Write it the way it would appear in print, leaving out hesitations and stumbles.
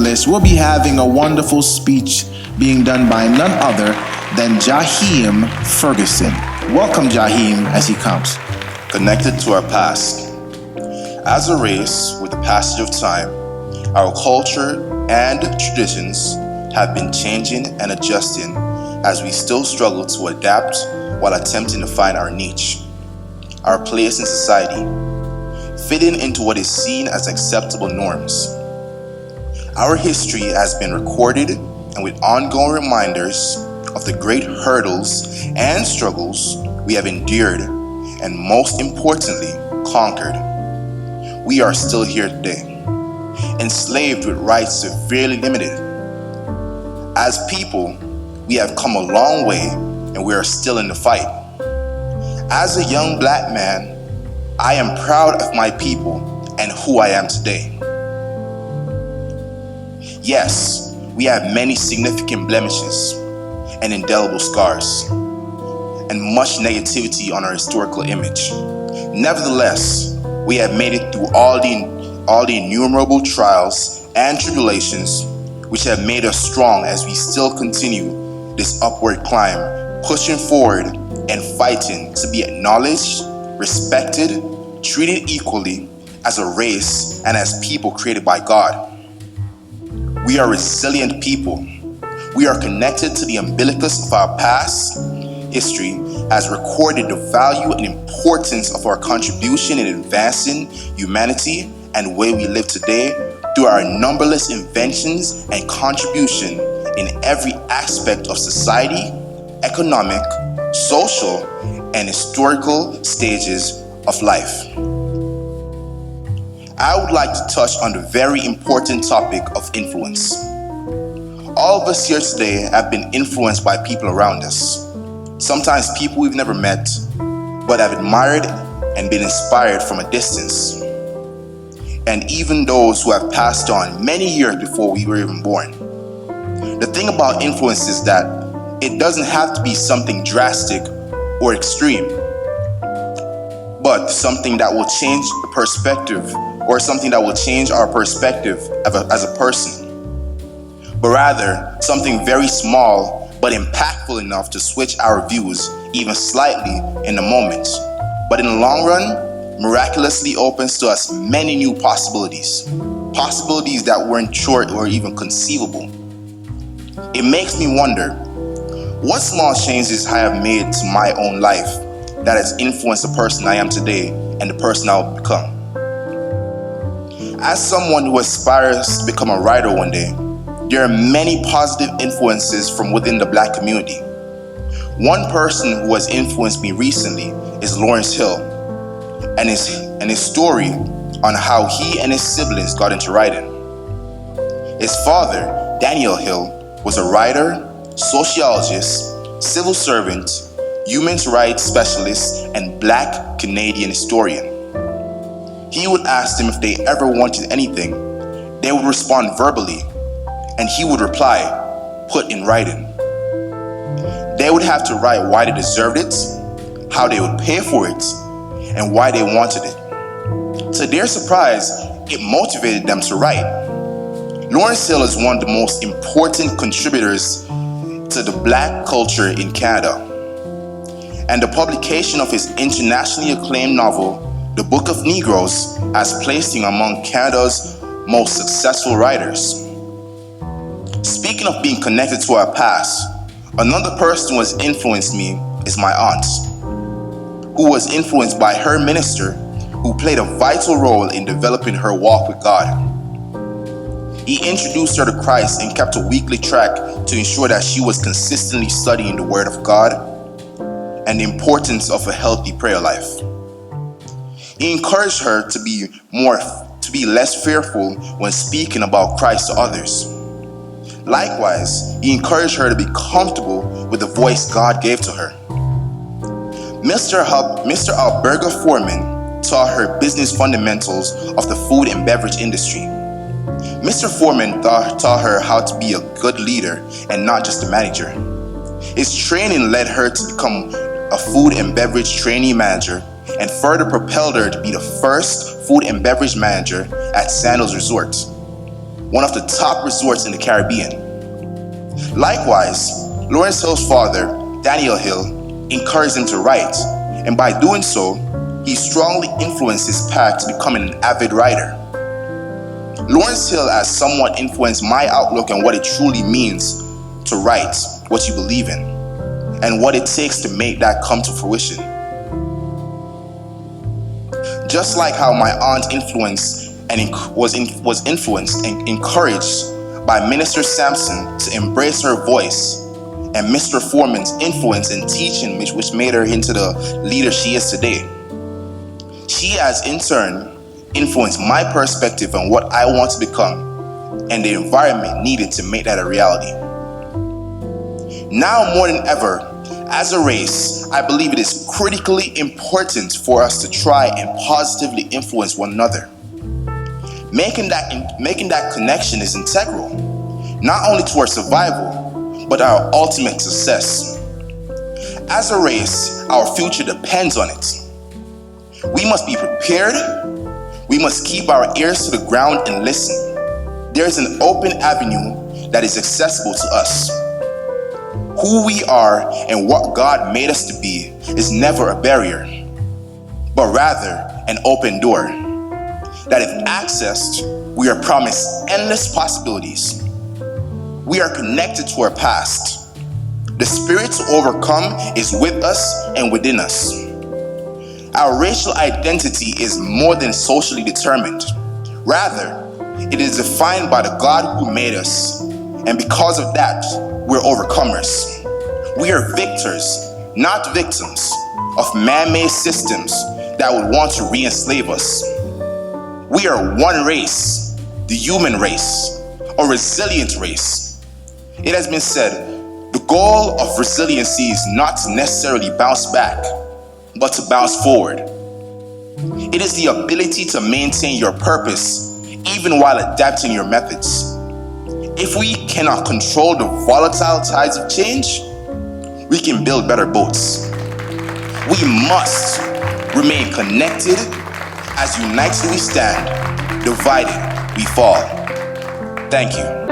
evangelist, we'll be having a wonderful speech being done by none other than Jahiem Fergurson. Welcome, Jahiem, as he comes. Connected to our past. As a race, with the passage of time, our culture and traditions have been changing and adjusting as we still struggle to adapt while attempting to find our niche, our place in society, fitting into what is seen as acceptable norms. Our history has been recorded, and with ongoing reminders of the great hurdles and struggles we have endured and, most importantly, conquered. We are still here today, enslaved with rights severely limited. As people, we have come a long way and we are still in the fight. As a young black man, I am proud of my people and who I am today. Yes, we have many significant blemishes and indelible scars and much negativity on our historical image. Nevertheless, we have made it through all the innumerable trials and tribulations which have made us strong as we still continue this upward climb, pushing forward and fighting to be acknowledged, respected, treated equally as a race and as people created by God. We are resilient people. We are connected to the umbilicus of our past. History has recorded the value and importance of our contribution in advancing humanity and the way we live today through our numberless inventions and contribution in every aspect of society, economic, social, and historical stages of life. I would like to touch on the very important topic of influence. All of us here today have been influenced by people around us. Sometimes people we've never met, but have admired and been inspired from a distance. And even those who have passed on many years before we were even born. The thing about influence is that it doesn't have to be something drastic or extreme, but something that will change the perspective, or something that will change our perspective as a person. But rather, something very small but impactful enough to switch our views even slightly in the moment. But in the long run, miraculously opens to us many new possibilities that weren't sure or even conceivable. It makes me wonder, what small changes I have made to my own life that has influenced the person I am today and the person I will become? As someone who aspires to become a writer one day, there are many positive influences from within the black community. One person who has influenced me recently is Lawrence Hill, and his story on how he and his siblings got into writing. His father, Daniel Hill, was a writer, sociologist, civil servant, human rights specialist, and black Canadian historian. He would ask them if they ever wanted anything. They would respond verbally, and he would reply, put in writing. They would have to write why they deserved it, how they would pay for it, and why they wanted it. To their surprise, it motivated them to write. Lawrence Hill is one of the most important contributors to the black culture in Canada, and the publication of his internationally acclaimed novel, The Book of Negroes, has placed him among Canada's most successful writers. Speaking of being connected to our past, another person who has influenced me is my aunt, who was influenced by her minister, who played a vital role in developing her walk with God. He introduced her to Christ and kept a weekly track to ensure that she was consistently studying the Word of God and the importance of a healthy prayer life. He encouraged her to be less fearful when speaking about Christ to others. Likewise, he encouraged her to be comfortable with the voice God gave to her. Mr. Alberga Foreman taught her business fundamentals of the food and beverage industry. Mr. Foreman taught her how to be a good leader and not just a manager. His training led her to become a food and beverage trainee manager and further propelled her to be the first food and beverage manager at Sandals Resort. one of the top resorts in the Caribbean. Likewise, Lawrence Hill's father, Daniel Hill, encouraged him to write, and by doing so, he strongly influenced his path to becoming an avid writer. Lawrence Hill has somewhat influenced my outlook on what it truly means to write what you believe in, and what it takes to make that come to fruition. Just like how my aunt was influenced and encouraged by Minister Sampson to embrace her voice, and Mr. Foreman's influence in teaching, which made her into the leader she is today. She has in turn influenced my perspective on what I want to become and the environment needed to make that a reality. Now more than ever, as a race, I believe it is critically important for us to try and positively influence one another. Making that connection is integral, not only to our survival, but our ultimate success. As a race, our future depends on it. We must be prepared. We must keep our ears to the ground and listen. There is an open avenue that is accessible to us. Who we are and what God made us to be is never a barrier, but rather an open door that if accessed, we are promised endless possibilities. We are connected to our past. The spirit to overcome is with us and within us. Our racial identity is more than socially determined. Rather, it is defined by the God who made us. And because of that, we're overcomers. We are victors, not victims, of man-made systems that would want to re-enslave us. We are one race, the human race, a resilient race. It has been said, the goal of resiliency is not to necessarily bounce back, but to bounce forward. It is the ability to maintain your purpose even while adapting your methods. If we cannot control the volatile tides of change, we can build better boats. We must remain connected. As united we stand, divided we fall. Thank you.